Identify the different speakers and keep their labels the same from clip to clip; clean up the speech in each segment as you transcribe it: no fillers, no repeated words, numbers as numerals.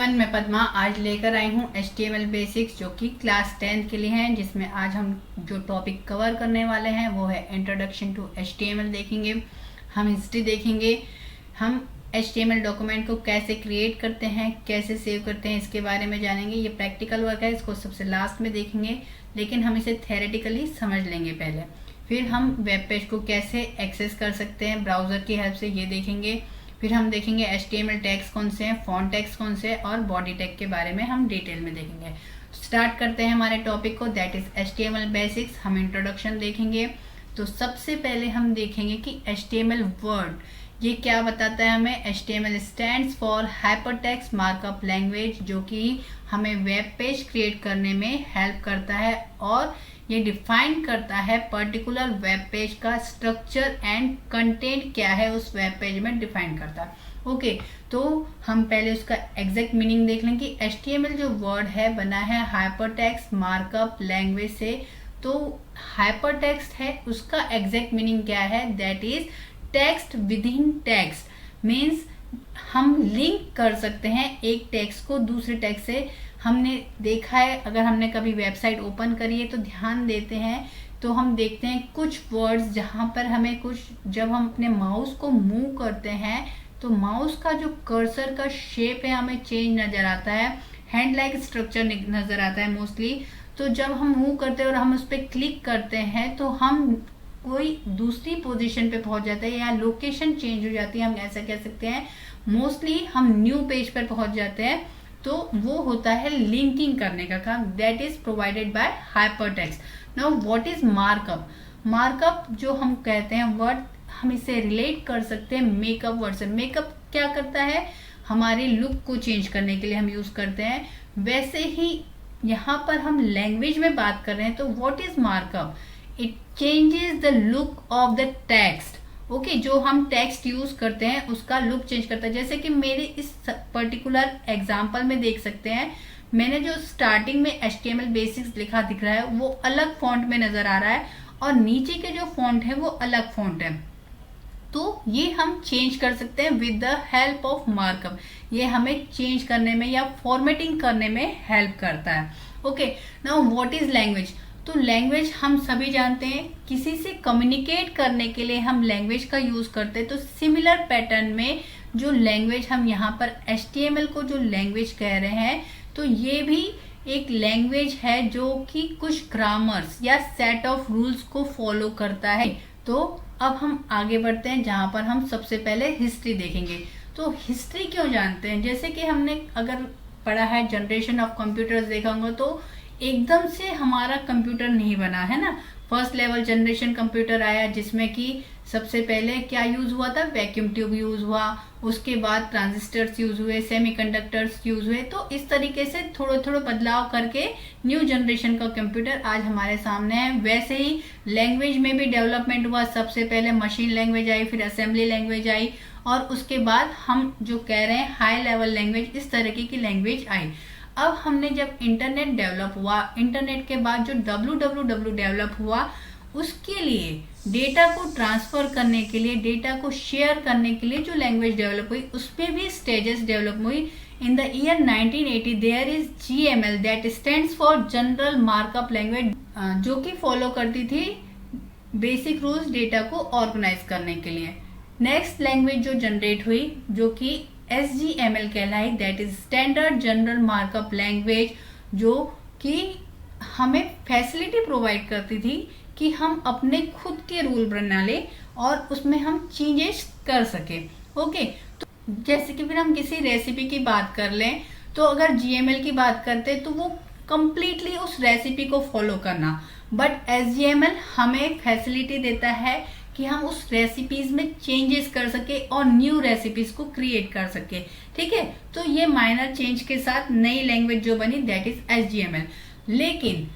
Speaker 1: Everyone, मैं पद्मा आज लेकर आई हूँ HTML बेसिक्स जो कि क्लास 10 के लिए हैं, जिसमें आज हम जो टॉपिक कवर करने वाले हैं वो है इंट्रोडक्शन टू HTML देखेंगे, हम हिस्ट्री देखेंगे, हम HTML डॉक्यूमेंट को कैसे क्रिएट करते हैं, कैसे सेव करते हैं, इसके बारे में जानेंगे। ये प्रैक्टिकल वर्क है, इसको सबसे लास्ट में देखेंगे, लेकिन हम इसे थ्योरेटिकली समझ लेंगे पहले। फिर हम वेब पेज को कैसे एक्सेस कर सकते हैं ब्राउज़र की हेल्प से, ये देखेंगे। फिर हम देखेंगे HTML टैग्स कौन से हैं, फॉन्ट टैग्स कौन से हैं, और बॉडी टैग के बारे में हम डिटेल में देखेंगे। स्टार्ट करते हैं हमारे टॉपिक को, दैट इज HTML बेसिक्स। हम इंट्रोडक्शन देखेंगे। तो सबसे पहले हम देखेंगे कि HTML वर्ड ये क्या बताता है हमें। HTML stands for hypertext markup language, जो कि हमें वेब पेज क्रिएट करने में हेल्प करता है और ये डिफाइन करता है पर्टिकुलर वेब पेज का स्ट्रक्चर एंड कंटेंट क्या है उस वेब पेज में डिफाइन करता है। ओके, तो हम पहले उसका एग्जैक्ट मीनिंग देख लें कि HTML जो वर्ड है बना है हाइपरटेक्स्ट मार्कअप लैंग्वेज से। तो हाइपरटेक्स्ट है, उसका एग्जैक्ट मीनिंग क्या है, that is text with in text. Means हम लिंक कर सकते हैं एक टेक्स्ट को दूसरे टेक्स्ट से। हमने देखा है, अगर हमने कभी वेबसाइट ओपन करी है तो ध्यान देते हैं तो हम देखते हैं कुछ वर्ड्स जहाँ पर हमें कुछ, जब हम अपने माउस को मूव करते हैं तो माउस का जो कर्सर का शेप है हमें चेंज नजर आता है, हैंड लाइक स्ट्रक्चर नजर आता है मोस्टली। तो जब हम मूव करते हैं और हम उस पर क्लिक करते हैं तो हम कोई दूसरी पोजीशन पे पहुंच जाते हैं या लोकेशन चेंज हो जाती है, हम ऐसा कह सकते हैं। मोस्टली हम न्यू पेज पर पहुंच जाते हैं, तो वो होता है लिंकिंग करने का काम, that is provided by hypertext. Now what is markup. Markup जो हम कहते हैं वर्ड, हम इसे रिलेट कर सकते हैं मेकअप वर्ड से। मेकअप क्या करता है, हमारे लुक को चेंज करने के लिए हम यूज करते हैं। वैसे ही यहाँ पर हम लैंग्वेज में बात कर रहे हैं तो what is markup, it changes the look of the text. Okay, जो हम टेक्स्ट यूज करते हैं उसका लुक चेंज करता है। जैसे कि मेरे इस पर्टिकुलर एग्जांपल में देख सकते हैं, मैंने जो स्टार्टिंग में HTML बेसिक्स लिखा दिख रहा है वो अलग फॉन्ट में नजर आ रहा है और नीचे के जो फॉन्ट है वो अलग फॉन्ट है। तो ये हम चेंज कर सकते हैं with the help of markup. ये हमें चेंज करने में या फॉर्मेटिंग करने में हेल्प करता है। Okay, now what is language. तो लैंग्वेज हम सभी जानते हैं, किसी से कम्युनिकेट करने के लिए हम लैंग्वेज का यूज करते हैं। तो सिमिलर पैटर्न में जो लैंग्वेज हम यहाँ पर HTML को जो लैंग्वेज कह रहे हैं, तो ये भी एक लैंग्वेज है जो कि कुछ ग्रामर्स या सेट ऑफ रूल्स को फॉलो करता है। तो अब हम आगे बढ़ते हैं जहाँ पर हम सबसे पहले हिस्ट्री देखेंगे। तो हिस्ट्री क्यों जानते हैं, जैसे कि हमने अगर पढ़ा है जनरेशन ऑफ कंप्यूटर्स देखा होगा, तो एकदम से हमारा कंप्यूटर नहीं बना है ना। फर्स्ट लेवल जनरेशन कंप्यूटर आया जिसमें कि सबसे पहले क्या यूज हुआ था, वैक्यूम ट्यूब यूज हुआ, उसके बाद ट्रांजिस्टर्स यूज हुए, सेमीकंडक्टर्स यूज हुए। तो इस तरीके से थोड़े थोड़े बदलाव करके न्यू जनरेशन का कंप्यूटर आज हमारे सामने है। वैसे ही लैंग्वेज में भी डेवलपमेंट हुआ, सबसे पहले मशीन लैंग्वेज आई, फिर असेंबली लैंग्वेज आई, और उसके बाद हम जो कह रहे हैं हाई लेवल लैंग्वेज, इस तरीके की लैंग्वेज आई। अब हमने जब इंटरनेट डेवलप हुआ, इंटरनेट के बाद जो www डेवलप हुआ, उसके लिए डेटा को ट्रांसफर करने के लिए, डेटा को शेयर करने के लिए जो लैंग्वेज डेवलप हुई, उसमें भी स्टेजेस डेवलप हुई। In the year 1980 there is GML that stands for general markup language, जो कि फॉलो करती थी बेसिक रूल्स डेटा को ऑर्गेनाइज करने के लिए। नेक्स्ट लैंग्वेज जो जनरेट हुई जो कि SGML कहलाई, that is standard general markup language, जो कि हमें फैसिलिटी प्रोवाइड करती थी कि हम अपने खुद के रूल बना ले और उसमें हम चेंजेस कर सके। ओके, तो जैसे कि फिर हम किसी रेसिपी की बात कर लें, तो अगर GML की बात करते तो वो कंप्लीटली उस रेसिपी को फॉलो करना, बट SGML हमें फैसिलिटी देता है कि हम उस रेसिपीज में चेंजेस कर सके और न्यू रेसिपीज को क्रिएट कर सके। ठीक है, तो ये माइनर चेंज के साथ नई लैंग्वेज जो बनी दैट इज HTML। लेकिन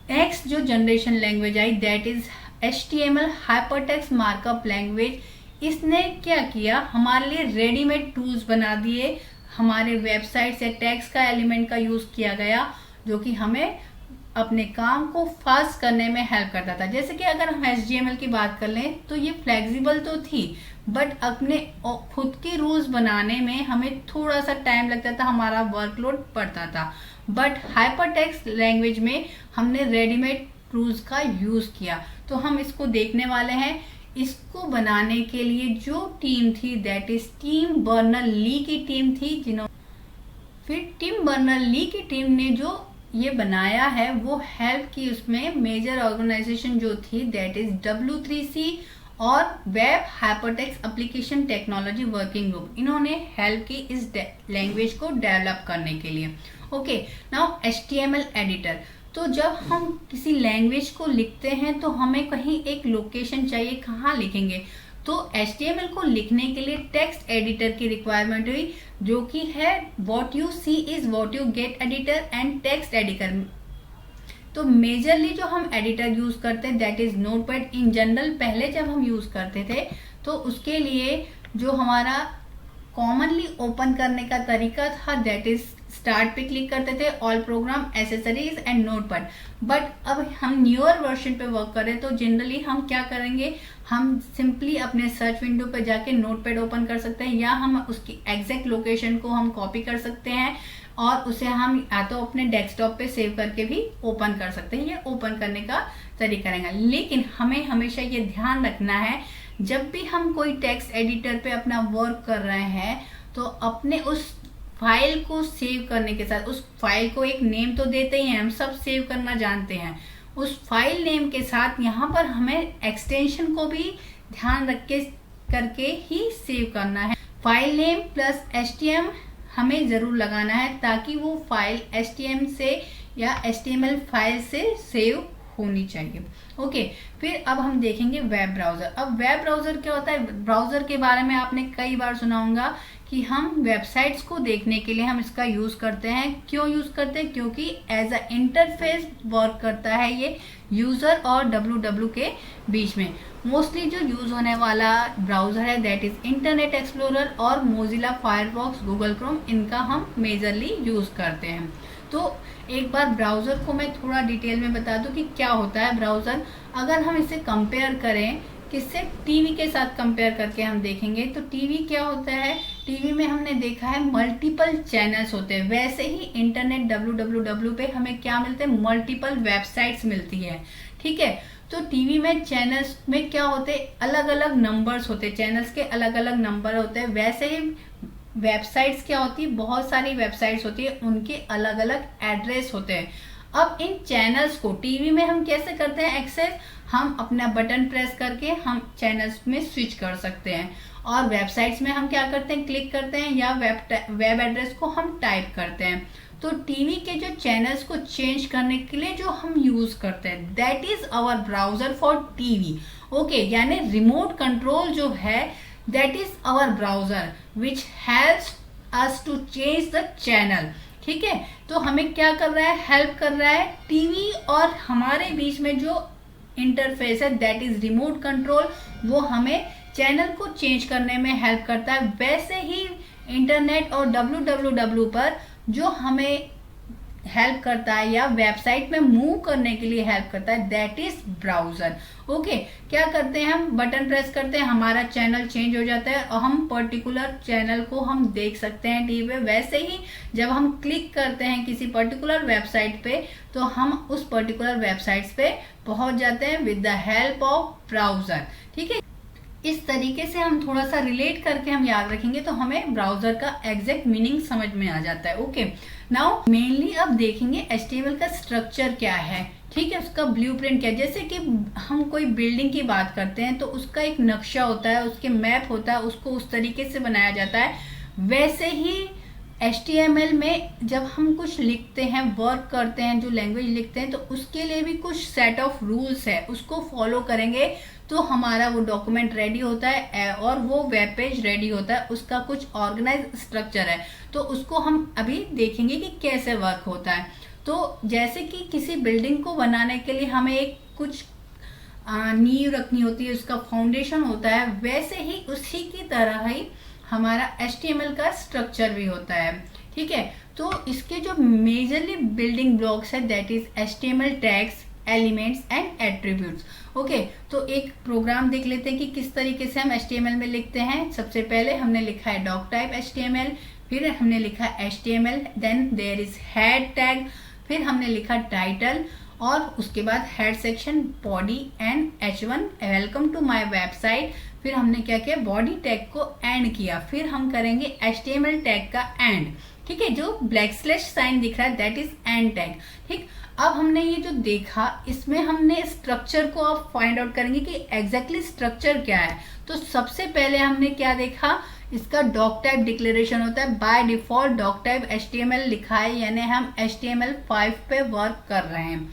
Speaker 1: नेक्स्ट जो generation language I that is HTML hypertext markup language. इसने क्या किया, हमारे लिए रेडीमेड टूल्स बना दिए, हमारे वेबसाइट्स या टेक्स्ट का एलिमेंट का यूज किया गया, जो कि हमें अपने काम को फास्ट करने में हेल्प करता था। जैसे कि अगर हम HTML की बात कर लें तो ये फ्लेक्सिबल तो थी, बट अपने खुद के रूल्स बनाने में हमें थोड़ा सा टाइम लगता था, हमारा वर्कलोड बढ़ता था। बट हाइपरटेक्स्ट लैंग्वेज में हमने रेडीमेड रूल्स का यूज किया, तो हम इसको देखने वाले हैं। इसको बनाने के लिए जो टीम थी दैट इज टिम बर्नर्स-ली की टीम थी, फिर टिम बर्नर्स-ली की टीम ने जो ये बनाया है वो हेल्प की उसमें मेजर ऑर्गेनाइजेशन जो थी दैट इज W3C और web hypertext application technology working group. इन्होंने हेल्प की इस लैंग्वेज को डेवलप करने के लिए। Okay, now HTML editor. तो जब हम किसी लैंग्वेज को लिखते हैं तो हमें कहीं एक लोकेशन चाहिए, कहाँ लिखेंगे? तो HTML को लिखने के लिए टेक्स्ट एडिटर की रिक्वायरमेंट हुई, जो कि है what you see is what you get editor and text editor. तो मेजरली जो हम एडिटर यूज करते हैं that is notepad. In general पहले जब हम यूज करते थे तो उसके लिए जो हमारा कॉमनली ओपन करने का तरीका था दैट इज स्टार्ट पे क्लिक करते थे, all programme, accessories and notepad. But अब हम न्यूअर वर्जन पे वर्क करें तो जनरली हम क्या करेंगे, हम सिंपली अपने सर्च विंडो पे जाके नोटपैड ओपन कर सकते हैं, या हम उसकी एग्जैक्ट लोकेशन को हम कॉपी कर सकते हैं और उसे हम या तो अपने डेस्कटॉप पे सेव करके भी ओपन कर सकते हैं। ये ओपन करने का तरीका रहेगा। लेकिन हमें हमेशा ये ध्यान रखना है, जब भी हम कोई टेक्स्ट एडिटर पे अपना वर्क कर रहे हैं तो अपने उस फाइल को सेव करने के साथ उस फाइल को एक नेम तो देते ही हैं, हम सब सेव करना जानते हैं। उस फाइल नेम के साथ यहाँ पर हमें एक्सटेंशन को भी ध्यान रख के करके ही सेव करना है। फाइल नेम प्लस HTML हमें जरूर लगाना है ताकि वो फाइल HTML से या HTML फाइल से सेव होनी चाहिए। ओके, फिर अब हम देखेंगे वेब ब्राउजर। अब वेब ब्राउजर क्या होता है? ब्राउजर के बारे में आपने कई बार सुना होगा कि हम वेबसाइट्स को देखने के लिए हम इसका यूज करते हैं। क्यों यूज करते हैं? क्योंकि एज अ इंटरफेस वर्क करता है ये यूजर और www के बीच में। मोस्टली जो यूज होने वाला ब्राउजर है दैट इज इंटरनेट एक्सप्लोरर और मोजिला फायरफॉक्स, गूगल क्रोम, इनका हम मेजरली यूज करते हैं। तो एक बार ब्राउजर को मैं थोड़ा डिटेल में बता दूं कि क्या होता है ब्राउजर। अगर हम इसे कंपेयर करें किससे, टीवी के साथ कंपेयर करके हम देखेंगे तो टीवी क्या होता है, टीवी में हमने देखा है मल्टीपल चैनल्स होते हैं। वैसे ही इंटरनेट www पे हमें क्या मिलते हैं, मल्टीपल वेबसाइट्स मिलती है। ठीक है, तो टीवी में चैनल्स में क्या होते हैं, अलग अलग नंबर्स होते हैं, चैनल्स के अलग अलग नंबर होते हैं। वैसे ही वेबसाइट्स क्या होती है, बहुत सारी वेबसाइट्स होती है, उनके अलग अलग एड्रेस होते हैं। अब इन चैनल्स को टीवी में हम कैसे करते हैं एक्सेस, हम अपना बटन प्रेस करके हम चैनल्स में स्विच कर सकते हैं। और वेबसाइट्स में हम क्या करते हैं, क्लिक करते हैं या वेब एड्रेस को हम टाइप करते हैं। तो टीवी के जो चैनल्स को चेंज करने के लिए जो हम यूज करते हैं that is our browser for TV. Okay, यानी रिमोट कंट्रोल जो है that is our browser which helps us to change the channel. ठीक है, तो हमें क्या कर रहा है, हेल्प कर रहा है टीवी और हमारे बीच में जो इंटरफेस है दैट इज रिमोट कंट्रोल, वो हमें चैनल को चेंज करने में हेल्प करता है। वैसे ही इंटरनेट और www पर जो हमें हेल्प करता है या वेबसाइट में मूव करने के लिए हेल्प करता है दैट इज ब्राउजर। ओके, क्या करते हैं, हम बटन प्रेस करते हैं, हमारा चैनल चेंज हो जाता है और हम पर्टिकुलर चैनल को हम देख सकते हैं टीवी पे। वैसे ही जब हम क्लिक करते हैं किसी पर्टिकुलर वेबसाइट पे तो हम उस पर्टिकुलर वेबसाइट पे पहुंच जाते हैं with the help of browser. ठीक है, इस तरीके से हम थोड़ा सा रिलेट करके हम याद रखेंगे तो हमें ब्राउजर का एग्जैक्ट मीनिंग समझ में आ जाता है। ओके, नाउ मेनली अब देखेंगे HTML का स्ट्रक्चर क्या है। ठीक है, उसका ब्लूप्रिंट क्या है। जैसे कि हम कोई बिल्डिंग की बात करते हैं तो उसका एक नक्शा होता है, उसके मैप होता है, उसको उस तरीके से बनाया जाता है। वैसे ही HTML में जब हम कुछ लिखते हैं, वर्क करते हैं, जो लैंग्वेज लिखते हैं तो उसके लिए भी कुछ सेट ऑफ रूल्स है, उसको फॉलो करेंगे तो हमारा वो डॉक्यूमेंट रेडी होता है और वो वेब पेज रेडी होता है। उसका कुछ ऑर्गेनाइज स्ट्रक्चर है, तो उसको हम अभी देखेंगे कि कैसे वर्क होता है। तो जैसे कि किसी बिल्डिंग को बनाने के लिए हमें एक कुछ नींव रखनी होती है, उसका फाउंडेशन होता है, वैसे ही उसी की तरह ही हमारा HTML का स्ट्रक्चर भी होता है। ठीक है। तो इसके जो मेजरली बिल्डिंग ब्लॉक्स है that is HTML tags, elements and attributes. Okay, तो एक प्रोग्राम देख लेते हैं कि किस तरीके से हम HTML में लिखते हैं। सबसे पहले हमने लिखा है डॉक टाइप HTML, फिर हमने लिखा HTML, then there is head tag, फिर हमने लिखा टाइटल और उसके बाद head section, body and H1 welcome to my website. फिर हमने क्या किया, बॉडी टैग को एंड किया, फिर हम करेंगे HTML टैग का एंड, ठीक है। जो ब्लैक स्लैश साइन दिख रहा है दैट इज एंड टैग, ठीक। अब हमने ये जो देखा इसमें हमने स्ट्रक्चर को अब फाइंड आउट करेंगे कि एग्जैक्टली स्ट्रक्चर क्या है। तो सबसे पहले हमने क्या देखा, इसका डॉक टाइप डिक्लेरेशन होता है। By default doc type HTML लिखा है, यानी हम HTML5 पे वर्क कर रहे हैं।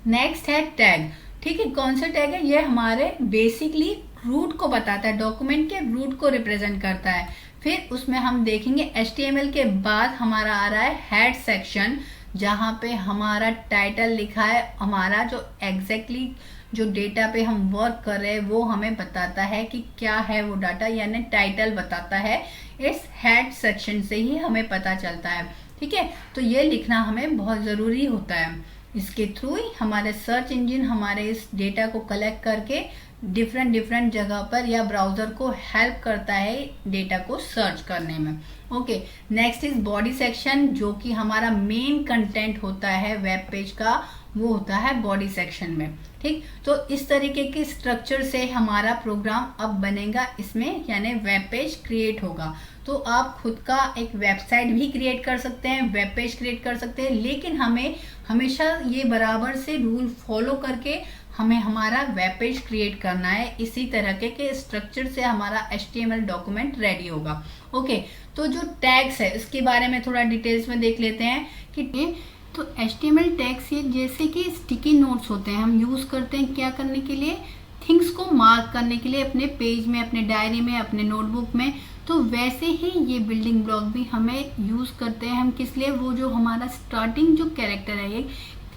Speaker 1: नेक्स्ट है टैग, ठीक है। कौन सा टैग है, ये हमारे बेसिकली रूट को बताता है, डॉक्यूमेंट के रूट को रिप्रेजेंट करता है। फिर उसमें हम देखेंगे HTML के बाद हमारा आ रहा है हेड सेक्शन, जहां पे हमारा टाइटल लिखा है, हमारा जो एग्जैक्टली जो डेटा पे हम वर्क कर रहे हैं वो हमें बताता है कि क्या है वो डाटा, यानी टाइटल बताता है। इस हेड सेक्शन से ही हमें पता चलता है, ठीक है। तो ये लिखना हमें बहुत जरूरी होता है। इसके थ्रू ही हमारे सर्च इंजन हमारे इस डेटा को कलेक्ट करके डिफरेंट जगह पर या ब्राउजर को हेल्प करता है डेटा को सर्च करने में। Okay, next is body section, जो कि हमारा मेन कंटेंट होता है वेब पेज का, वो होता है बॉडी सेक्शन में, ठीक। तो इस तरीके के स्ट्रक्चर से हमारा प्रोग्राम अब बनेगा इसमें, यानी वेब पेज क्रिएट होगा। तो आप खुद का एक वेबसाइट भी क्रिएट कर सकते हैं, वेब पेज क्रिएट कर सकते हैं, लेकिन हमें हमेशा ये बराबर से रूल फॉलो करके हमें हमारा वेब पेज क्रिएट करना है। इसी तरह के स्ट्रक्चर से हमारा HTML डॉक्यूमेंट रेडी होगा। ओके, तो जो टैग्स है इसके बारे में थोड़ा डिटेल्स में देख लेते हैं कि तो HTML टैग्स ये जैसे कि स्टिकी नोट्स होते हैं, हम यूज करते हैं क्या करने के लिए, थिंग्स को मार्क करने के लिए अपने पेज में, अपने डायरी में, अपने नोटबुक में। तो वैसे ही ये बिल्डिंग ब्लॉक भी हमें यूज करते हैं हम किस लिए, वो जो हमारा स्टार्टिंग जो कैरेक्टर है, ये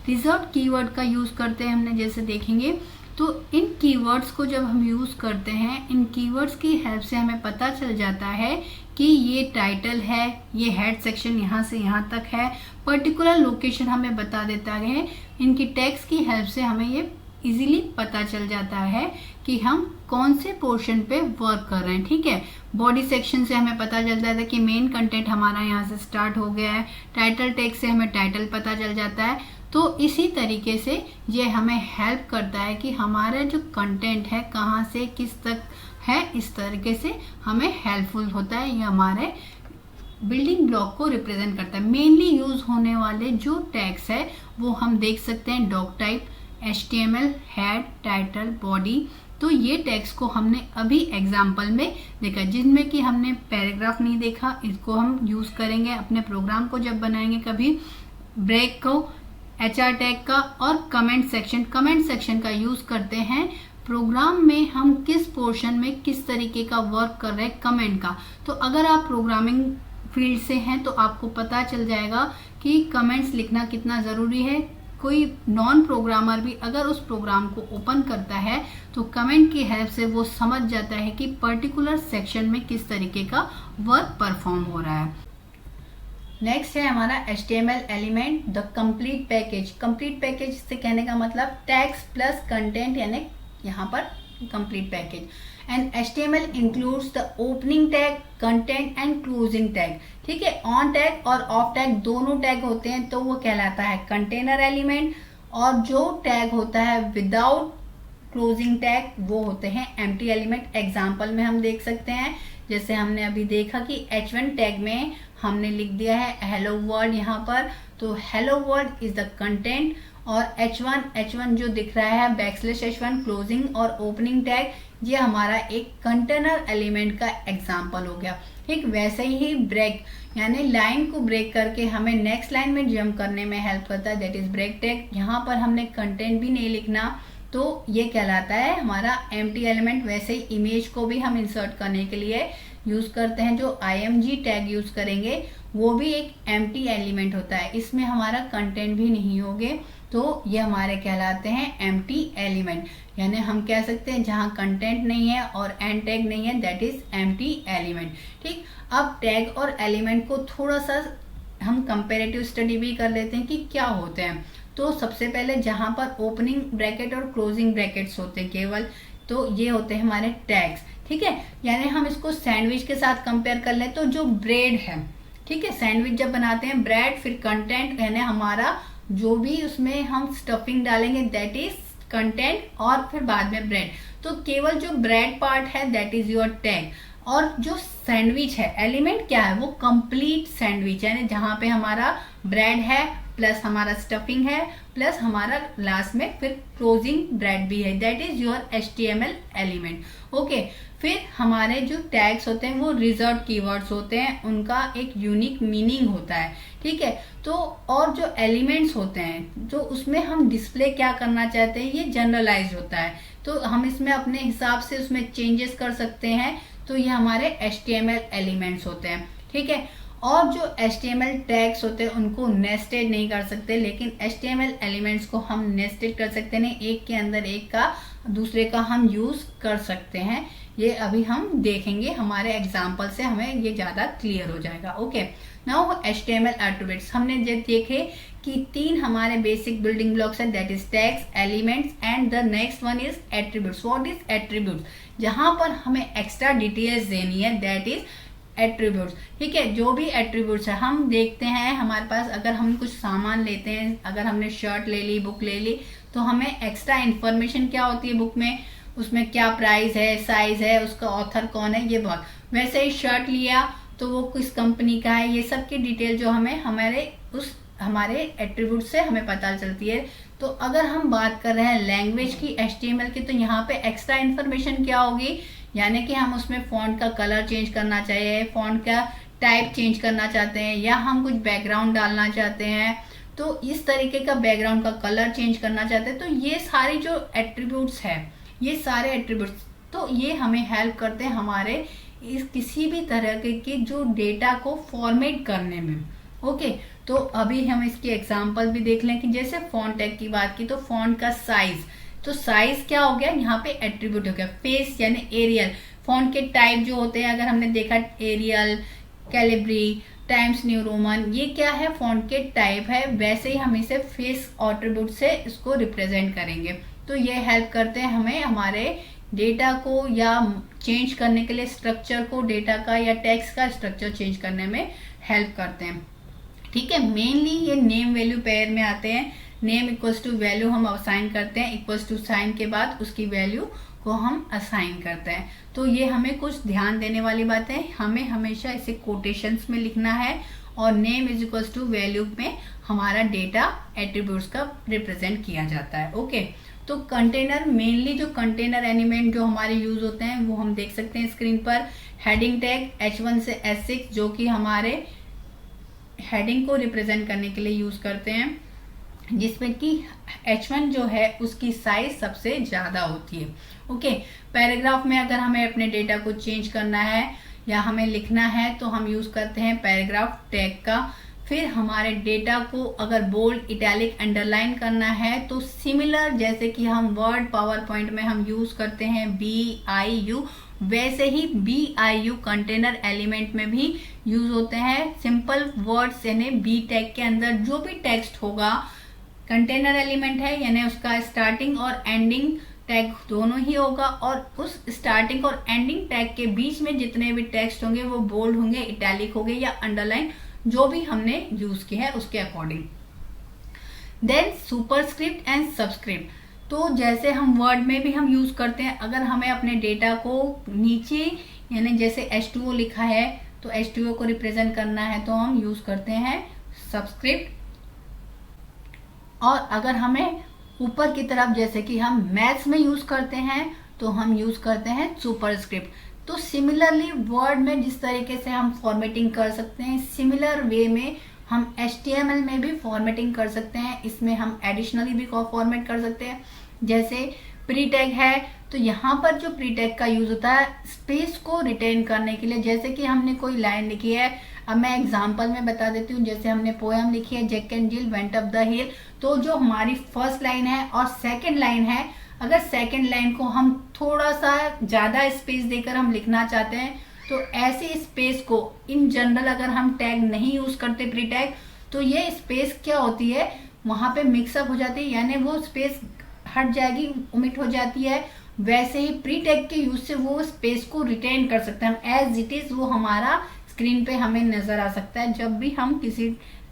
Speaker 1: रिजर्व कीवर्ड का यूज करते हैं हमने, जैसे देखेंगे। तो इन कीवर्ड्स को जब हम यूज करते हैं, इन कीवर्ड्स की हेल्प से हमें पता चल जाता है कि ये टाइटल है, ये हेड सेक्शन यहाँ से यहाँ तक है, पर्टिकुलर लोकेशन हमें बता देता है। इनकी टैग्स की हेल्प से हमें ये इजीली पता चल जाता है कि हम कौन से पोर्शन पे वर्क कर रहे हैं, ठीक है। बॉडी सेक्शन से हमें पता चलता है कि मेन कंटेंट हमारा यहाँ से स्टार्ट हो गया है, टाइटल टैग से हमें टाइटल पता चल जाता है। तो इसी तरीके से ये हमें हेल्प करता है कि हमारा जो कंटेंट है कहाँ से किस तक है, इस तरीके से हमें हेल्पफुल होता है। ये हमारे बिल्डिंग ब्लॉक को रिप्रेजेंट करता है। मेनली यूज होने वाले जो टैग्स है वो हम देख सकते हैं, doc type, HTML, head, title, body. तो ये टैग्स को हमने अभी एग्जाम्पल में देखा, जिनमें कि हमने पैराग्राफ नहीं देखा, इसको हम यूज करेंगे अपने प्रोग्राम को जब बनाएंगे कभी। ब्रेक को, HR टैग का और कमेंट सेक्शन का यूज करते हैं प्रोग्राम में हम किस पोर्शन में किस तरीके का वर्क कर रहे हैं कमेंट का। तो अगर आप प्रोग्रामिंग फील्ड से हैं तो आपको पता चल जाएगा कि कमेंट्स लिखना कितना ज़रूरी है। कोई नॉन प्रोग्रामर भी अगर उस प्रोग्राम को ओपन करता है तो कमेंट की हेल्प से वो समझ जाता है कि पर्टिकुलर सेक्शन में किस तरीके का वर्क परफॉर्म हो रहा है। नेक्स्ट है हमारा HTML element, the complete package. Complete package से कहने का मतलब टैग्स प्लस कंटेंट, यानी यहाँ पर complete package. And HTML includes the opening tag, content and closing tag, ठीक है। ऑन टैग और ऑफ टैग दोनों टैग होते हैं तो वो कहलाता है कंटेनर एलिमेंट, और जो टैग होता है विदाउट क्लोजिंग टैग वो होते हैं एम्प्टी एलिमेंट। एग्जाम्पल में हम देख सकते हैं, जैसे हमने अभी देखा कि H1 टैग में हमने लिख दिया है हेलो वर्ल्ड यहाँ पर, तो hello world is the content, और H1 जो दिख रहा है \H1 क्लोजिंग और ओपनिंग टैग, ये हमारा एक कंटेनर एलिमेंट का एग्जाम्पल हो गया। ठीक वैसे ही ब्रेक, यानी लाइन को ब्रेक करके हमें नेक्स्ट लाइन में जंप करने में हेल्प करता है, दैट इज ब्रेक टैग। यहाँ पर हमने कंटेंट भी नहीं लिखना तो ये कहलाता है हमारा एम्प्टी एलिमेंट। वैसे ही इमेज को भी हम इंसर्ट करने के लिए यूज करते हैं, जो img टैग यूज करेंगे वो भी एक एम्प्टी एलिमेंट होता है, इसमें हमारा कंटेंट भी नहीं होंगे। तो ये हमारे कहलाते हैं एम्प्टी एलिमेंट, यानी हम कह सकते हैं जहाँ कंटेंट नहीं है और एंड टैग नहीं है, दैट इज एम्प्टी एलिमेंट। ठीक, अब टैग और एलिमेंट को थोड़ा सा हम कंपेरेटिव स्टडी भी कर लेते हैं कि क्या होते हैं। तो सबसे पहले जहाँ पर ओपनिंग ब्रैकेट और क्लोजिंग ब्रैकेट्स होते हैं केवल, तो ये होते हैं हमारे टैग्स। ठीक है, यानी हम इसको सैंडविच के साथ कंपेयर कर लें तो जो ब्रेड है, ठीक है, सैंडविच जब बनाते हैं ब्रेड, फिर कंटेंट यानी हमारा जो भी उसमें हम स्टफिंग डालेंगे दैट इज कंटेंट, और फिर बाद में ब्रेड, तो केवल जो ब्रेड पार्ट है दैट इज योर टैग। और जो सैंडविच है एलिमेंट क्या है, वो कंप्लीट सैंडविच यानी जहां पे हमारा ब्रेड है प्लस हमारा स्टफिंग है प्लस हमारा लास्ट में फिर क्लोजिंग ब्रेड भी है, that is your HTML element. Okay, फिर हमारे जो टैग्स होते हैं वो रिजर्व कीवर्ड्स होते हैं, उनका एक यूनिक मीनिंग होता है। ठीक है, तो और जो एलिमेंट्स होते हैं जो उसमें हम डिस्प्ले क्या करना चाहते हैं ये जनरलाइज होता है, तो हम इसमें अपने हिसाब से उसमें चेंजेस कर सकते हैं, तो ये हमारे HTML एलिमेंट्स होते हैं। ठीक है, और जो HTML टैग्स होते हैं उनको नेस्टेड नहीं कर सकते, लेकिन HTML एलिमेंट्स को हम नेस्टेड कर सकते हैं, एक के अंदर एक का दूसरे का हम यूज कर सकते हैं। ये अभी हम देखेंगे, हमारे एग्जाम्पल से हमें ये ज्यादा क्लियर हो जाएगा। ओके, नाउ HTML एट्रीब्यूट्स हमने देखे कि 3 हमारे बेसिक बिल्डिंग ब्लॉक्स है, that is tags, elements and the next one is attributes. What is attributes, जहां पर हमें एक्स्ट्रा डिटेल्स देनी है दैट इज एट्रीब्यूट्स। ठीक है, जो भी एट्रीब्यूट्स है हम देखते हैं हमारे पास, अगर हम कुछ सामान लेते हैं, अगर हमने शर्ट ले ली, बुक ले ली, तो हमें एक्स्ट्रा इन्फॉर्मेशन क्या होती है बुक में, उसमें क्या प्राइस है, साइज है, उसका ऑथर कौन है, ये बहुत। वैसे ही शर्ट लिया तो वो किस कंपनी का है, ये सब की डिटेल जो हमें हमारे एट्रीब्यूट से हमें पता चलती है। तो अगर हम बात कर रहे हैं लैंग्वेज की HTML की, तो यहाँ पे एक्स्ट्रा इन्फॉर्मेशन क्या होगी, यानी कि हम उसमें फॉन्ट का कलर चेंज करना चाहिए, फॉन्ट का टाइप चेंज करना चाहते हैं, या हम कुछ बैकग्राउंड डालना चाहते हैं, तो इस तरीके का बैकग्राउंड का कलर चेंज करना चाहते हैं। तो ये सारी जो एट्रीब्यूट्स है, ये सारे एट्रीब्यूट्स, तो ये हमें हेल्प करते हैं हमारे इस किसी भी तरह के जो डेटा को फॉर्मेट करने में। ओके, तो अभी हम इसकी एग्जांपल भी देख लें कि जैसे फॉन्ट टैग की बात की तो फॉन्ट का साइज, तो साइज क्या हो गया, यहाँ पे एट्रीब्यूट हो गया। फेस यानी एरियल, फॉन्ट के टाइप जो होते हैं, अगर हमने देखा Arial, Calibri, Times New Roman, ये क्या है, फॉन्ट के टाइप है, वैसे ही हम इसे फेस एट्रीब्यूट से इसको रिप्रेजेंट करेंगे। तो ये हेल्प करते हैं हमें हमारे डेटा को या चेंज करने के लिए स्ट्रक्चर को, डेटा का या टेक्स्ट का स्ट्रक्चर चेंज करने में हेल्प करते हैं। ठीक है, मेनली ये नेम वैल्यू पेयर में आते हैं। नेम इक्वल्स टू वैल्यू हम असाइन करते हैं, इक्वल्स टू साइन के बाद उसकी वैल्यू को हम असाइन करते हैं। तो ये हमें कुछ ध्यान देने वाली बात है, हमें हमेशा इसे कोटेशंस में लिखना है, और name is equals to value में हमारा डेटा एट्रीब्यूट्स का रिप्रेजेंट किया जाता है। ओके, तो कंटेनर, मेनली जो कंटेनर एलिमेंट जो हमारे यूज होते हैं वो हम देख सकते हैं स्क्रीन पर। हेडिंग टैग H1 से H6 जो कि हमारे हेडिंग को रिप्रेजेंट करने के लिए यूज करते हैं, जिसमें कि H1 जो है उसकी साइज सबसे ज्यादा होती है। ओके, पैराग्राफ में अगर हमें अपने डेटा को चेंज करना है या हमें लिखना है तो हम यूज करते हैं पैराग्राफ टैग का। फिर हमारे डेटा को अगर बोल्ड, इटैलिक, अंडरलाइन करना है तो सिमिलर जैसे कि हम वर्ड पावर पॉइंट में हम यूज करते हैं BIU, वैसे ही BIU कंटेनर एलिमेंट में भी यूज होते हैं। सिंपल वर्ड्स यानी B टैग के अंदर जो भी टेक्स्ट होगा, कंटेनर एलिमेंट है यानी उसका स्टार्टिंग और एंडिंग टैग दोनों ही होगा, और उस स्टार्टिंग और एंडिंग टैग के बीच में जितने भी टेक्स्ट होंगे वो बोल्ड होंगे, इटैलिक होंगे या अंडरलाइन, जो भी हमने यूज किया है उसके according. Then superscript and subscript, तो जैसे हम वर्ड में भी हम यूज करते हैं, अगर हमें अपने डेटा को नीचे यानी जैसे H2O लिखा है तो H2O को रिप्रेजेंट करना है तो हम यूज करते हैं सबस्क्रिप्ट, और अगर हमें ऊपर की तरफ जैसे कि हम मैथ्स में यूज करते हैं तो हम यूज करते हैं सुपरस्क्रिप्ट। तो सिमिलरली वर्ड में जिस तरीके से हम फॉर्मेटिंग कर सकते हैं, सिमिलर वे में हम HTML में भी फॉर्मेटिंग कर सकते हैं। इसमें हम एडिशनली भी फॉर्मेट कर सकते हैं, जैसे प्री टैग है तो यहाँ पर जो प्री टैग का यूज होता है स्पेस को रिटेन करने के लिए। जैसे कि हमने कोई लाइन लिखी है, अब मैं एग्जांपल में बता देती हूँ। जैसे हमने पोएम लिखी है Jack and Jill went up the hill, तो जो हमारी फर्स्ट लाइन है और सेकंड लाइन है, अगर सेकंड लाइन को हम थोड़ा सा ज्यादा स्पेस देकर हम लिखना चाहते हैं, तो ऐसे स्पेस को इन जनरल अगर हम टैग नहीं यूज करते प्री टैग, तो ये स्पेस क्या होती है, वहां पे मिक्सअप हो जाती है, यानी वो स्पेस हट जाएगी, ओमिट हो जाती है। वैसे ही प्री टैग के यूज से वो स्पेस को रिटेन कर सकते हैं हम, एज इट इज वो हमारा स्क्रीन पे हमें नजर आ सकता है। जब भी हम किसी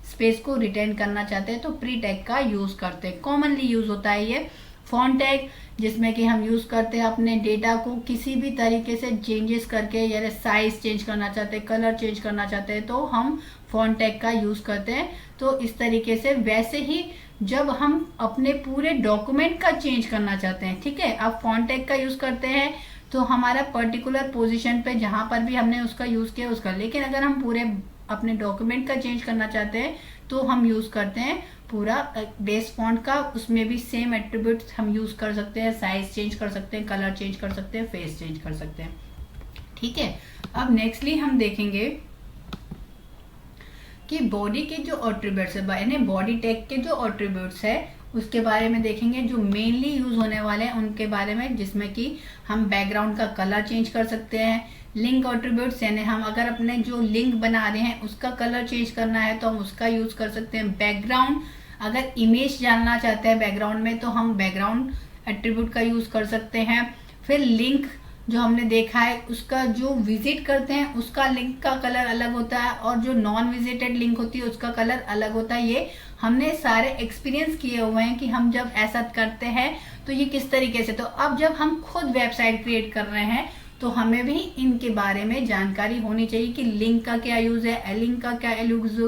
Speaker 1: स्पेस को रिटेन करना चाहते हैं तो प्री टैग का यूज करते हैं। कॉमनली यूज होता है ये फॉन्ट टैग, जिसमें कि हम यूज करते हैं अपने डेटा को किसी भी तरीके से चेंजेस करके, यानी साइज चेंज करना चाहते हैं, कलर चेंज करना चाहते हैं, तो हम फॉन्ट टैग का यूज करते हैं। तो इस तरीके से वैसे ही जब हम अपने पूरे डॉक्यूमेंट का चेंज करना चाहते हैं, ठीक है, अब फॉन्ट टैग का यूज करते हैं तो हमारा पर्टिकुलर पोजीशन पे जहां पर भी हमने उसका यूज किया उसका, लेकिन अगर हम पूरे अपने डॉक्यूमेंट का चेंज करना चाहते हैं तो हम यूज करते हैं पूरा बेस फॉन्ट का। उसमें भी सेम एट्रीब्यूट्स हम यूज कर सकते हैं, साइज चेंज कर सकते हैं, कलर चेंज कर सकते हैं, फेस चेंज कर सकते हैं, ठीक है। अब नेक्स्टली हम देखेंगे कि बॉडी के जो एट्रीब्यूट्स है, यानी बॉडी टैग के जो एट्रीब्यूट्स है उसके बारे में देखेंगे, जो मेनली यूज होने वाले हैं उनके बारे में, जिसमें कि हम बैकग्राउंड का कलर चेंज कर सकते हैं। लिंक एट्रीब्यूट्स, यानी हम अगर अपने जो लिंक बना रहे हैं उसका कलर चेंज करना है तो हम उसका यूज कर सकते हैं। बैकग्राउंड, अगर इमेज जानना चाहते हैं बैकग्राउंड में तो हम बैकग्राउंड एट्रीब्यूट का यूज कर सकते हैं। फिर लिंक जो हमने देखा है उसका जो विजिट करते हैं उसका लिंक का कलर अलग होता है, और जो नॉन विजिटेड लिंक होती है उसका कलर अलग होता है। ये हमने सारे एक्सपीरियंस किए हुए हैं कि हम जब ऐसा करते हैं तो ये किस तरीके से। तो अब जब हम खुद वेबसाइट क्रिएट कर रहे हैं तो हमें भी इनके बारे में जानकारी होनी चाहिए कि लिंक का क्या यूज है, एलिंक का क्या यूज,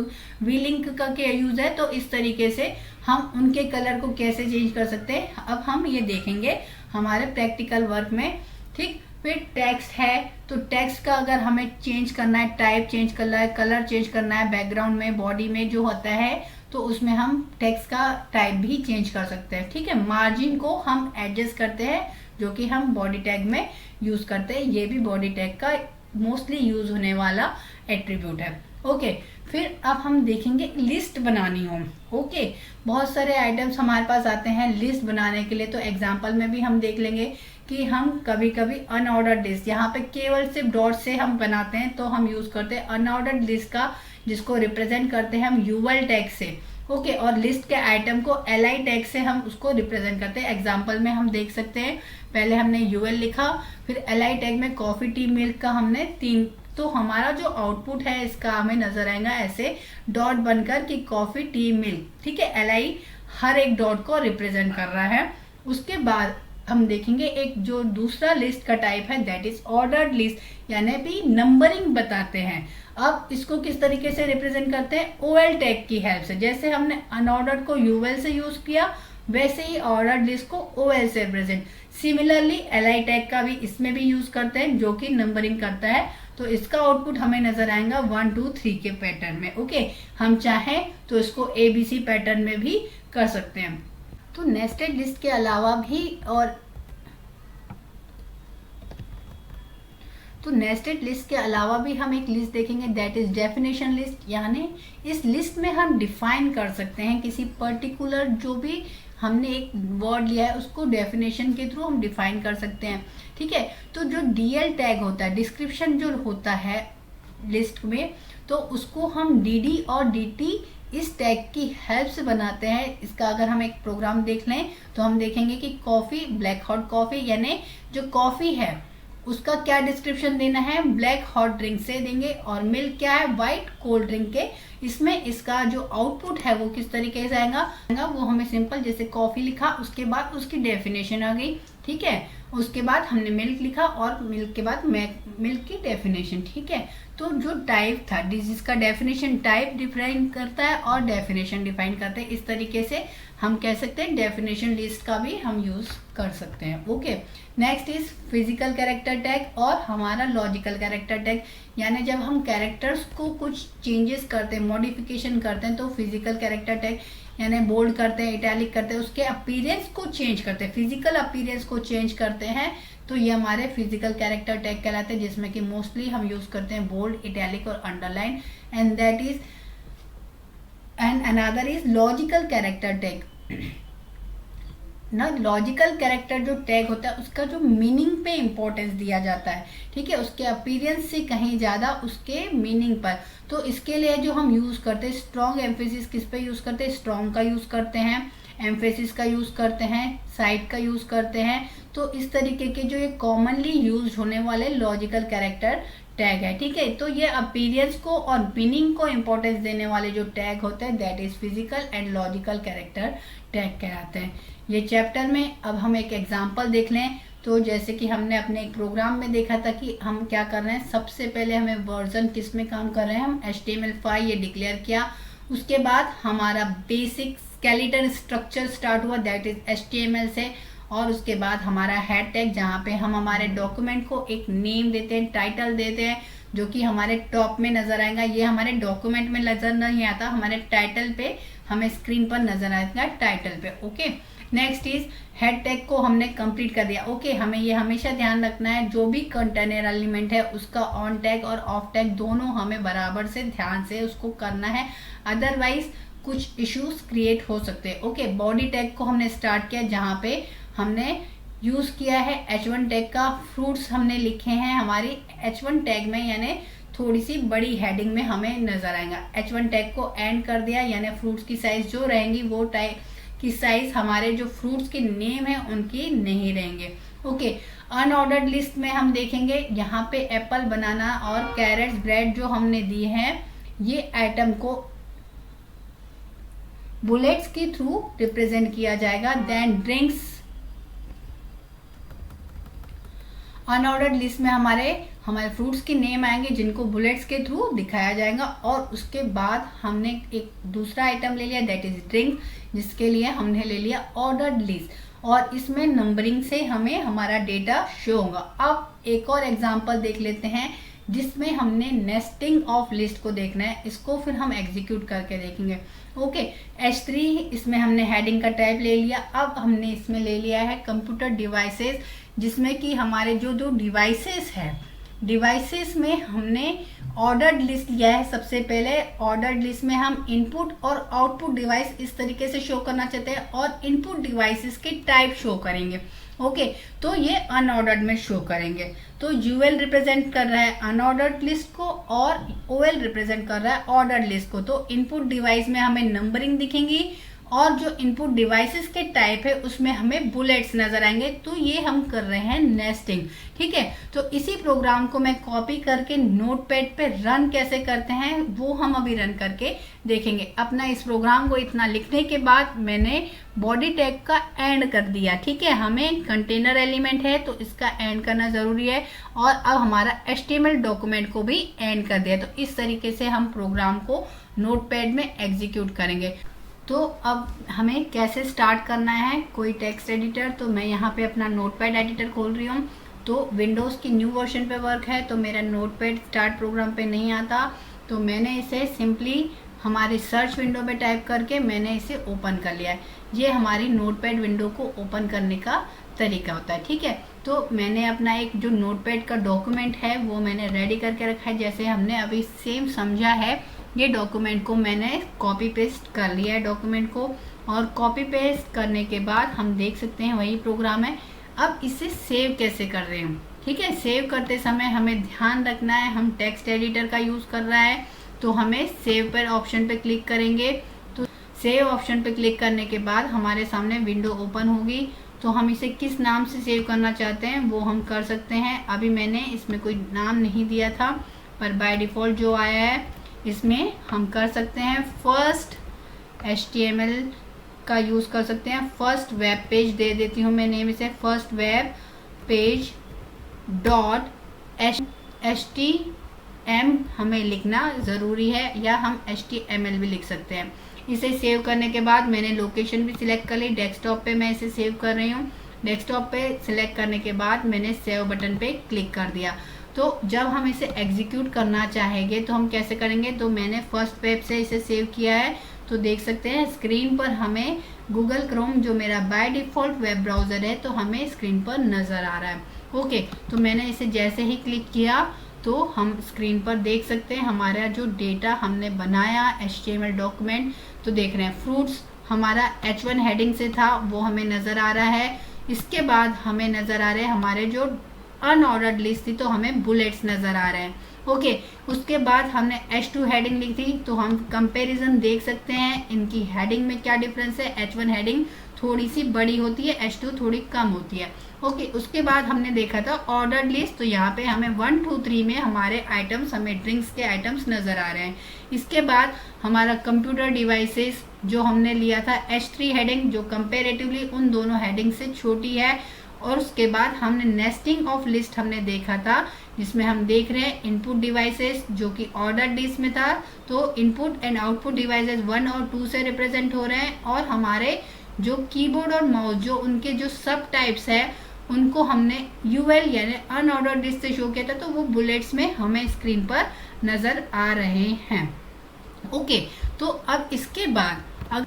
Speaker 1: वी लिंक का क्या यूज है। तो इस तरीके से हम उनके कलर को कैसे चेंज कर सकते हैं, अब हम ये देखेंगे हमारे प्रैक्टिकल वर्क में, ठीक। फिर टेक्स्ट है, तो टेक्स्ट का अगर हमें चेंज करना है, टाइप चेंज करना है, कलर चेंज करना है, बैकग्राउंड में बॉडी में जो होता है तो उसमें हम टेक्स्ट का टाइप भी चेंज कर सकते हैं, ठीक है। मार्जिन को हम एडजस्ट करते हैं जो कि हम बॉडी टैग में यूज करते हैं, ये भी बॉडी टैग का मोस्टली यूज होने वाला एट्रीब्यूट है, ओके। फिर अब हम देखेंगे लिस्ट बनानी हो, ओके। बहुत सारे आइटम्स हमारे पास आते हैं लिस्ट बनाने के लिए, तो एग्जांपल में भी हम देख लेंगे कि हम कभी कभी अनऑर्डर्ड लिस्ट, यहाँ पे केवल सिर्फ डॉट से हम बनाते हैं तो हम यूज करते हैं अनऑर्डर्ड लिस्ट का, जिसको रिप्रेजेंट करते हैं हम यूएल टैग से, ओके। और लिस्ट के आइटम को एलआई टैग से हम उसको रिप्रेजेंट करते हैं। एग्जांपल में हम देख सकते हैं, पहले हमने यूएल लिखा, फिर एलआई टैग में कॉफी टी मिल्क का हमने 3, तो हमारा जो आउटपुट है इसका हमें नजर आएगा ऐसे डॉट बनकर कि कॉफी टी मिल्क, ठीक है। एलआई हर एक डॉट को रिप्रेजेंट कर रहा है। उसके बाद हम देखेंगे एक जो दूसरा लिस्ट का टाइप है दैट इज ऑर्डर्ड लिस्ट, यानी भी नंबरिंग बताते हैं। अब इसको किस तरीके से रिप्रेजेंट करते हैं, ओएल टैग की हेल्प से। जैसे हमने अनऑर्डर्ड को यूएल से यूज किया वैसे ही ऑर्डर्ड लिस्ट को ओएल से रिप्रेजेंट। सिमिलरली एलआई टैग का भी इसमें भी यूज करते हैं जो कि नंबरिंग करता है, तो इसका आउटपुट हमें नजर आएगा 1 2 3 के पैटर्न में, ओके। हम चाहें तो इसको एबीसी पैटर्न में भी कर सकते हैं। तो नेस्टेड लिस्ट के अलावा भी नेस्टेड लिस्ट के अलावा भी हम एक लिस्ट देखेंगे दैट इज डेफिनेशन लिस्ट, यानी इस लिस्ट में हम डिफाइन कर सकते हैं किसी पर्टिकुलर जो भी हमने एक वर्ड लिया है उसको डेफिनेशन के थ्रू हम डिफाइन कर सकते हैं, ठीक है। तो जो डीएल टैग होता है, डिस्क्रिप्शन जो होता है लिस्ट में, तो उसको हम डीडी और डीटी इस टैग की हेल्प से बनाते हैं। इसका अगर हम एक प्रोग्राम देख लें तो हम देखेंगे कि कॉफी, ब्लैक हॉट कॉफी, यानी जो कॉफी है उसका क्या डिस्क्रिप्शन देना है, ब्लैक हॉट ड्रिंक से देंगे, और मिल्क क्या है, व्हाइट कोल्ड ड्रिंक के। इसमें इसका जो आउटपुट है वो किस तरीके से आएगा, वो हमें सिंपल जैसे कॉफी लिखा उसके बाद उसकी डेफिनेशन आ गई, ठीक है। उसके बाद हमने मिल्क लिखा और मिल्क के बाद मिल्क की डेफिनेशन, ठीक है। तो जो टाइप था, जिसका डेफिनेशन टाइप डिफाइन करता है और डेफिनेशन डिफाइन करता है, इस तरीके से हम कह सकते हैं डेफिनेशन लिस्ट का भी हम यूज कर सकते हैं, okay. Next is physical character tag और हमारा लॉजिकल कैरेक्टर टैग, यानी जब हम कैरेक्टर्स को कुछ चेंजेस करते हैं, मॉडिफिकेशन करते हैं, तो फिजिकल कैरेक्टर टैग यानी बोल्ड करते हैं, इटैलिक करते हैं, उसके अपीयरेंस को चेंज करते हैं, फिजिकल अपीयरेंस को चेंज करते हैं, तो ये हमारे फिजिकल कैरेक्टर टैग कहलाते हैं, जिसमें कि मोस्टली हम यूज करते हैं बोल्ड, इटैलिक और underline, and that is and another is logical character tag ना। लॉजिकल कैरेक्टर जो टैग होता है उसका जो मीनिंग पे इंपॉर्टेंस दिया जाता है, ठीक है, उसके अपीयरेंस से कहीं ज्यादा उसके मीनिंग पर। तो इसके लिए जो हम यूज करते हैं, स्ट्रॉन्ग एम्फेसिस किस पे यूज करते हैं, स्ट्रॉन्ग का यूज करते हैं, एम्फेसिस का यूज करते हैं, साइड का यूज करते हैं। तो इस तरीके के जो ये कॉमनली यूज होने वाले लॉजिकल कैरेक्टर टैग है, ठीक है। तो ये अपीयरेंस को और मीनिंग को इंपॉर्टेंस देने वाले जो टैग होते हैं that is physical and logical character tag कहलाते हैं। ये चैप्टर में अब हम एक एग्जांपल देख लें। तो जैसे कि हमने अपने एक प्रोग्राम में देखा था कि हम क्या कर रहे हैं, सबसे पहले हमें वर्जन किस में काम कर रहे हैं, हम HTML5 ये डिक्लेयर किया, उसके बाद हमारा बेसिक स्केलेटन स्ट्रक्चर स्टार्ट हुआ दैट इज HTML से, और उसके बाद हमारा हेड टैग जहाँ पे हम हमारे डॉक्यूमेंट को एक नेम देते हैं, टाइटल देते हैं, जो कि हमारे टॉप में नजर आएगा। ये हमारे डॉक्यूमेंट में नजर नहीं आता, हमारे टाइटल पे हमें स्क्रीन पर नजर आएगा, टाइटल पे। Okay, next is head tag को हमने कंप्लीट कर दिया। ओके, हमें ये हमेशा ध्यान रखना है जो भी कंटेनर एलिमेंट है उसका ऑन टैग और ऑफ टैग दोनों हमें बराबर से ध्यान से उसको करना है, अदरवाइज कुछ इश्यूज क्रिएट हो सकते हैं। ओके, बॉडी टैग को हमने स्टार्ट किया जहाँ पे हमने यूज किया है H1 टैग का, फ्रूट्स हमने लिखे हैं हमारी H1 टैग में, यानी थोड़ी सी बड़ी हेडिंग में हमें नजर आएगा। H1 टैग को एंड कर दिया, यानी फ्रूट्स की साइज जो रहेंगी वो टैग की साइज हमारे जो फ्रूट्स के नेम है उनकी नहीं रहेंगे। ओके, अनऑर्डर्ड लिस्ट में हम देखेंगे यहाँ पे एप्पल, बनाना और कैरेट्स, ब्रेड जो हमने दिए हैं, ये आइटम को बुलेट्स के थ्रू रिप्रेजेंट किया जाएगा। देन ड्रिंक्स, अनऑर्डर्ड लिस्ट में हमारे फ्रूट्स के नेम आएंगे जिनको बुलेट्स के थ्रू दिखाया जाएगा, और उसके बाद हमने एक दूसरा आइटम ले लिया दैट इज ड्रिंक, जिसके लिए हमने ले लिया ऑर्डर्ड लिस्ट, और इसमें नंबरिंग से हमें हमारा डेटा शो होगा। अब एक और एग्जांपल देख लेते हैं जिसमें हमने नेस्टिंग ऑफ लिस्ट को देखना है, इसको फिर हम एग्जीक्यूट करके देखेंगे। ओके, H3 इसमें हमने हेडिंग का टाइप ले लिया। अब हमने इसमें ले लिया है कंप्यूटर डिवाइसेस, जिसमें कि हमारे जो जो डिवाइसेस है, डिवाइसेस में हमने ऑर्डर्ड लिस्ट लिया है। सबसे पहले ऑर्डर्ड लिस्ट में हम इनपुट और आउटपुट डिवाइस इस तरीके से शो करना चाहते हैं, और इनपुट डिवाइसेस के टाइप शो करेंगे। ओके, तो ये अनऑर्डर्ड में शो करेंगे। तो यूएल रिप्रेजेंट कर रहा है अनऑर्डर्ड लिस्ट को और ओएल रिप्रेजेंट कर रहा है ऑर्डर्ड लिस्ट को। तो इनपुट डिवाइस में हमें नंबरिंग दिखेंगी, और जो इनपुट डिवाइसेस के टाइप है उसमें हमें बुलेट्स नजर आएंगे। तो ये हम कर रहे हैं नेस्टिंग, ठीक है। तो इसी प्रोग्राम को मैं कॉपी करके नोटपैड पे रन कैसे करते हैं वो हम अभी रन करके देखेंगे। अपना इस प्रोग्राम को इतना लिखने के बाद मैंने बॉडी टैग का एंड कर दिया, ठीक है। हमें कंटेनर एलिमेंट है तो इसका एंड करना जरूरी है, और अब हमारा HTML डॉक्यूमेंट को भी एंड कर दिया। तो इस तरीके से हम प्रोग्राम को नोटपैड में एग्जीक्यूट करेंगे। तो अब हमें कैसे स्टार्ट करना है कोई टेक्स्ट एडिटर, तो मैं यहाँ पे अपना नोटपैड एडिटर खोल रही हूँ। तो विंडोज़ की न्यू वर्जन पे वर्क है, तो मेरा नोटपैड स्टार्ट प्रोग्राम पे नहीं आता, तो मैंने इसे सिंपली हमारी सर्च विंडो में टाइप करके मैंने इसे ओपन कर लिया है। ये हमारी नोटपैड विंडो को ओपन करने का तरीका होता है, ठीक है। तो मैंने अपना एक जो नोटपैड का डॉक्यूमेंट है वो मैंने रेडी करके रखा है, जैसे हमने अभी सेम समझा है। ये डॉक्यूमेंट को मैंने कॉपी पेस्ट कर लिया है डॉक्यूमेंट को, और कॉपी पेस्ट करने के बाद हम देख सकते हैं वही प्रोग्राम है। अब इसे सेव कैसे कर रहे हैं, ठीक है। सेव करते समय हमें ध्यान रखना है हम टेक्स्ट एडिटर का यूज़ कर रहा है, तो हमें सेव पर ऑप्शन पे क्लिक करेंगे। तो सेव ऑप्शन पे क्लिक करने के बाद हमारे सामने विंडो ओपन होगी। तो हम इसे किस नाम से सेव करना चाहते हैं वो हम कर सकते हैं। अभी मैंने इसमें कोई नाम नहीं दिया था, पर बाय डिफ़ॉल्ट जो आया है इसमें हम कर सकते हैं फर्स्ट HTML का यूज़ कर सकते हैं। फर्स्ट वेब पेज दे देती हूँ मैं नेम इसे, first web page dot HTML हमें लिखना ज़रूरी है, या हम HTML भी लिख सकते हैं। इसे सेव करने के बाद मैंने लोकेशन भी सिलेक्ट कर ली, डेस्कटॉप पे मैं इसे सेव कर रही हूँ। डेस्कटॉप पे सिलेक्ट करने के बाद मैंने सेव बटन पे क्लिक कर दिया। तो जब हम इसे एग्जीक्यूट करना चाहेंगे तो हम कैसे करेंगे, तो मैंने फर्स्ट वेब से इसे सेव किया है, तो देख सकते हैं स्क्रीन पर हमें गूगल क्रोम जो मेरा बाय डिफ़ॉल्ट वेब ब्राउज़र है तो हमें स्क्रीन पर नज़र आ रहा है। ओके, तो मैंने इसे जैसे ही क्लिक किया तो हम स्क्रीन पर देख सकते हैं हमारा जो डेटा हमने बनाया HTML डॉक्यूमेंट, तो देख रहे हैं फ्रूट्स हमारा H1 हेडिंग से था वो हमें नज़र आ रहा है। इसके बाद हमें नज़र आ रहे हैं हमारे जो अनऑर्डर्ड लिस्ट थी तो हमें बुलेट्स नज़र आ रहे हैं। ओके, उसके बाद हमने H2 हेडिंग लिखी थी तो हम कंपैरिजन देख सकते हैं इनकी हेडिंग में क्या डिफरेंस है। H1 हेडिंग थोड़ी सी बड़ी होती है, H2 थोड़ी कम होती है। ओके, उसके बाद हमने देखा था ऑर्डर्ड लिस्ट, तो यहाँ पे हमें 1 2 3 में हमारे आइटम्स, हमें ड्रिंक्स के आइटम्स नज़र आ रहे हैं। इसके बाद हमारा कंप्यूटर डिवाइसेस जो हमने लिया था H3 हेडिंग जो कंपेरेटिवली उन दोनों हेडिंग से छोटी है। और उसके बाद हमने नेस्टिंग ऑफ लिस्ट हमने देखा था जिसमें हम देख रहे हैं इनपुट डिवाइसेस जो कि ऑर्डर्ड लिस्ट में था, तो इनपुट एंड आउटपुट डिवाइसेस 1 और 2 से रिप्रेजेंट हो रहे हैं। और हमारे जो कीबोर्ड और माउस जो उनके जो सब टाइप्स है उनको हमने UL यानी अनऑर्डर्ड लिस्ट से शो किया था, तो वो बुलेट्स में हमें स्क्रीन पर नज़र आ रहे हैं। ओके, तो अब इसके बाद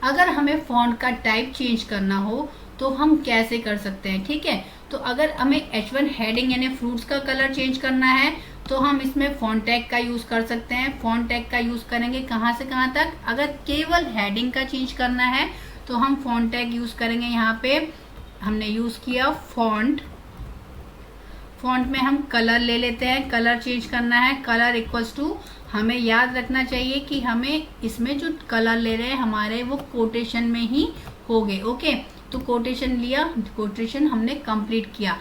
Speaker 1: अगर हमें फॉन्ट का टाइप चेंज करना हो तो हम कैसे कर सकते हैं, ठीक है। तो अगर हमें H1 हेडिंग यानी फ्रूट्स का कलर चेंज करना है तो हम इसमें फॉन्ट टैग का यूज़ कर सकते हैं। फॉन्ट टैग का यूज़ करेंगे कहाँ से कहाँ तक। अगर केवल हेडिंग का चेंज करना है तो हम फॉन्ट टैग यूज़ करेंगे। यहाँ पे हमने यूज़ किया फॉन्ट में हम कलर ले लेते हैं, कलर चेंज करना है। कलर इक्वल्स टू हमें याद रखना चाहिए कि हमें इसमें जो कलर ले रहे हैं हमारे वो कोटेशन में ही हो गए। ओके, तो कोटेशन लिया, कोटेशन हमने कंप्लीट किया।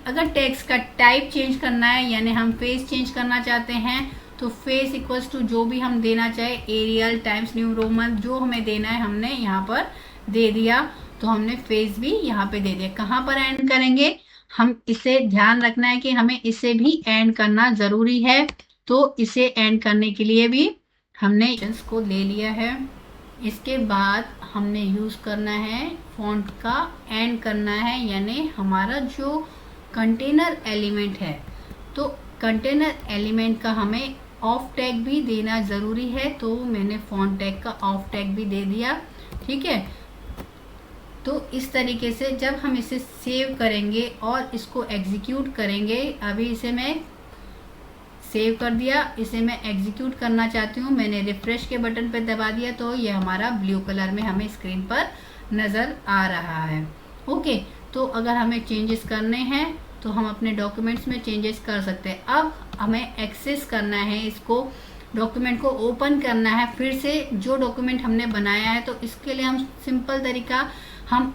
Speaker 1: अगर टेक्स्ट का टाइप चेंज करना है यानी हम फेस चेंज करना चाहते हैं तो फेस इक्वल्स टू जो भी हम देना चाहे एरियल टाइम्स न्यू रोमन जो हमें देना है हमने यहाँ पर दे दिया। तो हमने फेस भी यहाँ पे दे दिया। कहाँ पर एंड करेंगे, हम इसे ध्यान रखना है कि हमें इसे भी एंड करना ज़रूरी है। तो इसे एंड करने के लिए भी हमने इसको ले लिया है। इसके बाद हमने यूज़ करना है फॉन्ट का एंड करना है यानी हमारा जो कंटेनर एलिमेंट है तो कंटेनर एलिमेंट का हमें ऑफ टैग भी देना ज़रूरी है। तो मैंने फॉन्ट टैग का ऑफ टैग भी दे दिया, ठीक है। तो इस तरीके से जब हम इसे सेव करेंगे और इसको एग्जीक्यूट करेंगे, अभी इसे मैं सेव कर दिया, इसे मैं एग्जीक्यूट करना चाहती हूँ, मैंने रिफ्रेश के बटन पर दबा दिया तो ये हमारा ब्लू कलर में हमें स्क्रीन पर नज़र आ रहा है। ओके, तो अगर हमें चेंजेस करने हैं तो हम अपने डॉक्यूमेंट्स में चेंजेस कर सकते हैं। अब हमें एक्सेस करना है, इसको डॉक्यूमेंट को ओपन करना है फिर से जो डॉक्यूमेंट हमने बनाया है। तो इसके लिए हम सिंपल तरीका, हम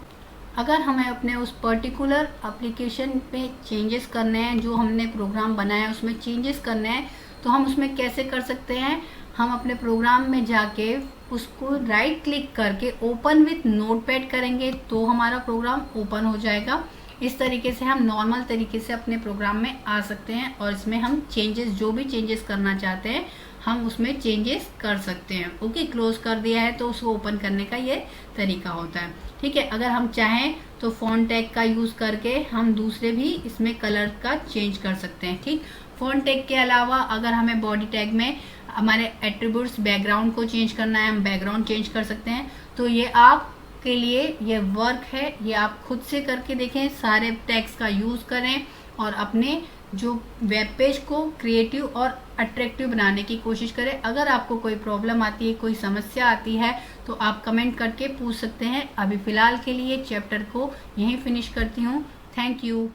Speaker 1: अगर हमें अपने उस पर्टिकुलर एप्लीकेशन पे चेंजेस करने हैं, जो हमने प्रोग्राम बनाया है उसमें चेंजेस करने हैं, तो हम उसमें कैसे कर सकते हैं। हम अपने प्रोग्राम में जाके उसको राइट क्लिक करके ओपन विथ नोटपैड करेंगे तो हमारा प्रोग्राम ओपन हो जाएगा। इस तरीके से हम नॉर्मल तरीके से अपने प्रोग्राम में आ सकते हैं और इसमें हम चेंजेस, जो भी चेंजेस करना चाहते हैं हम उसमें चेंजेस कर सकते हैं। ओके, क्लोज कर दिया है तो उसको ओपन करने का ये तरीका होता है, ठीक है। अगर हम चाहें तो फॉन्ट टैग का यूज़ करके हम दूसरे भी इसमें कलर का चेंज कर सकते हैं, ठीक। फॉन्ट टैग के अलावा अगर हमें बॉडी टैग में हमारे एट्रीब्यूट्स बैकग्राउंड को चेंज करना है, हम बैकग्राउंड चेंज कर सकते हैं। तो ये आपके लिए ये वर्क है, ये आप खुद से करके देखें, सारे टैग्स का यूज़ करें और अपने जो वेब पेज को क्रिएटिव और अट्रैक्टिव बनाने की कोशिश करें। अगर आपको कोई प्रॉब्लम आती है, कोई समस्या आती है तो आप कमेंट करके पूछ सकते हैं। अभी फ़िलहाल के लिए चैप्टर को यहीं फिनिश करती हूँ। Thank you.